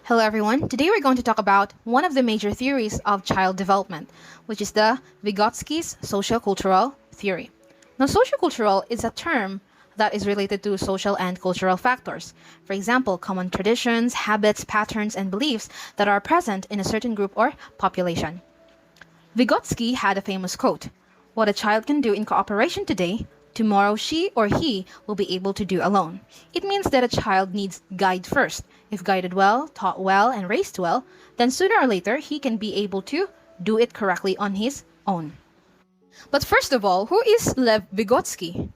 Hello everyone. Today we're going to talk about one of the major theories of child development, which is the Vygotsky's Socio-Cultural theory. Now, socio-cultural is a term that is related to social and cultural factors. For example, common traditions, habits, patterns, and beliefs that are present in a certain group or population. Vygotsky had a famous quote, "What a child can do in cooperation today, tomorrow she or he will be able to do alone." It means that a child needs guide first. If guided well, taught well, and raised well, then sooner or later he can be able to do it correctly on his own. But first of all, who is Lev Vygotsky?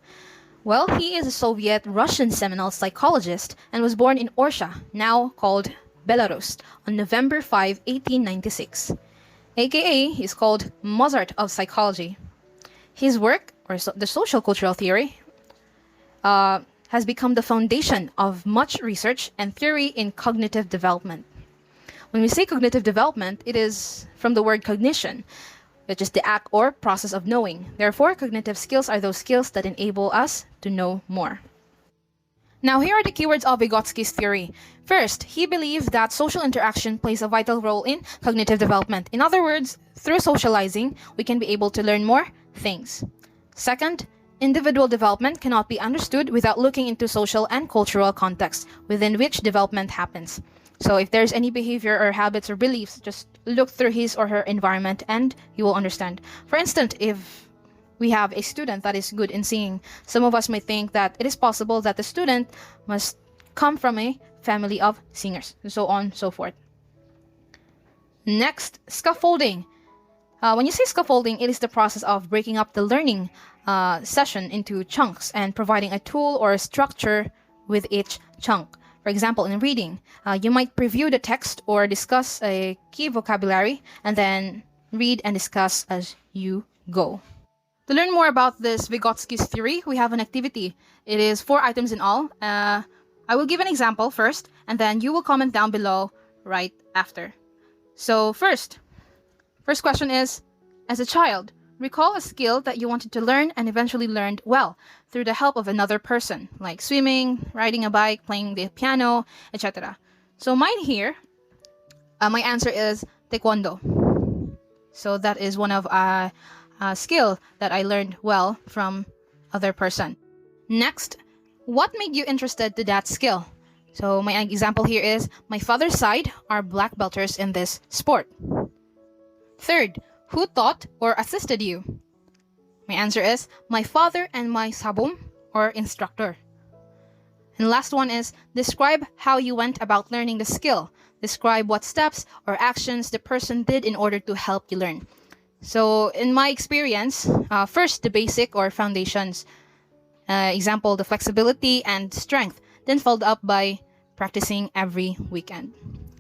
Well, he is a Soviet-Russian seminal psychologist and was born in Orsha, now called Belarus, on November 5, 1896. AKA, he's called Mozart of psychology. His work, or the social cultural theory, has become the foundation of much research and theory in cognitive development. When we say cognitive development, it is from the word cognition, which is the act or process of knowing. Therefore, cognitive skills are those skills that enable us to know more. Now, here are the keywords of Vygotsky's theory. First, he believed that social interaction plays a vital role in cognitive development. In other words, through socializing, we can be able to learn more things. Second, individual development cannot be understood without looking into social and cultural context within which development happens. So if there's any behavior or habits or beliefs, just look through his or her environment and you will understand. For instance, if we have a student that is good in singing, some of us may think that it is possible that the student must come from a family of singers, and so on and so forth. Next, scaffolding. When you say scaffolding, it is the process of breaking up the learning session into chunks and providing a tool or a structure with each chunk. For example, in reading, you might preview the text or discuss a key vocabulary and then read and discuss as you go. To learn more about this Vygotsky's theory, we have an activity. It is 4 items in all. I will give an example first, and then you will comment down below right after. So first question is, as a child, recall a skill that you wanted to learn and eventually learned well through the help of another person, like swimming, riding a bike, playing the piano, etc. So mine here, my answer is taekwondo. So that is one of a skill that I learned well from other person. Next, what made you interested to that skill? So my example here is, my father's side are black belters in this sport. Third, who taught or assisted you? My answer is my father and my sabum, or instructor. And last one is, describe how you went about learning the skill. Describe what steps or actions the person did in order to help you learn. So in my experience, first the basic or foundations. Example, the flexibility and strength, then followed up by practicing every weekend.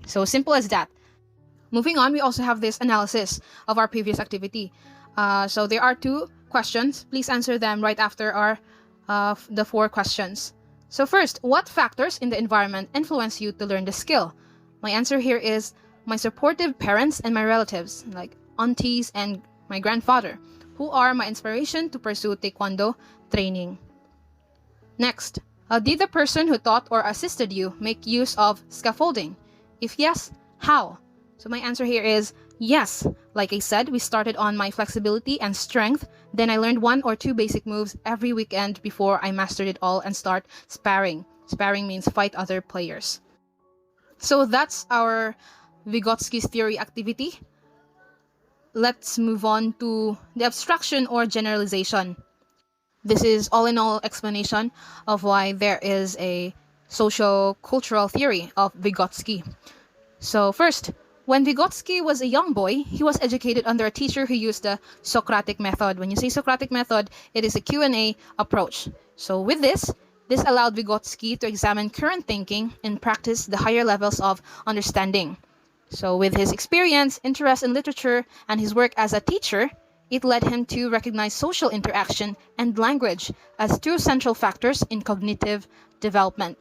So simple as that. Moving on, we also have this analysis of our previous activity. So there are 2 questions. Please answer them right after the 4 questions. So first, what factors in the environment influence you to learn the skill? My answer here is my supportive parents and my relatives, like aunties and my grandfather, who are my inspiration to pursue taekwondo training. Next, did the person who taught or assisted you make use of scaffolding? If yes, how? So my answer here is yes. Like I said, we started on my flexibility and strength. Then I learned 1 or 2 basic moves every weekend before I mastered it all and start sparring. Sparring means fight other players. So that's our Vygotsky's theory activity. Let's move on to the abstraction or generalization. This is all-in-all explanation of why there is a socio-cultural theory of Vygotsky. So first, when Vygotsky was a young boy, he was educated under a teacher who used the Socratic method. When you say Socratic method, it is a Q&A approach. So with this allowed Vygotsky to examine current thinking and practice the higher levels of understanding. So with his experience, interest in literature, and his work as a teacher, it led him to recognize social interaction and language as 2 central factors in cognitive development.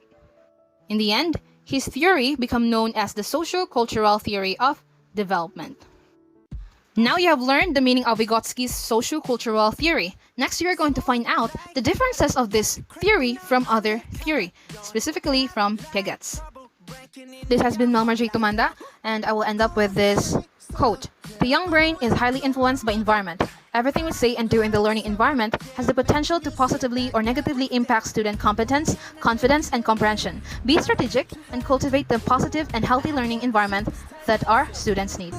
In the end, his theory became known as the socio-cultural theory of development. Now you have learned the meaning of Vygotsky's socio-cultural theory. Next, you are going to find out the differences of this theory from other theory, specifically from Piaget's. This has been Melmar J. Tumanda, and I will end up with this quote. The young brain is highly influenced by environment. Everything we say and do in the learning environment has the potential to positively or negatively impact student competence, confidence, and comprehension. Be strategic and cultivate the positive and healthy learning environment that our students need.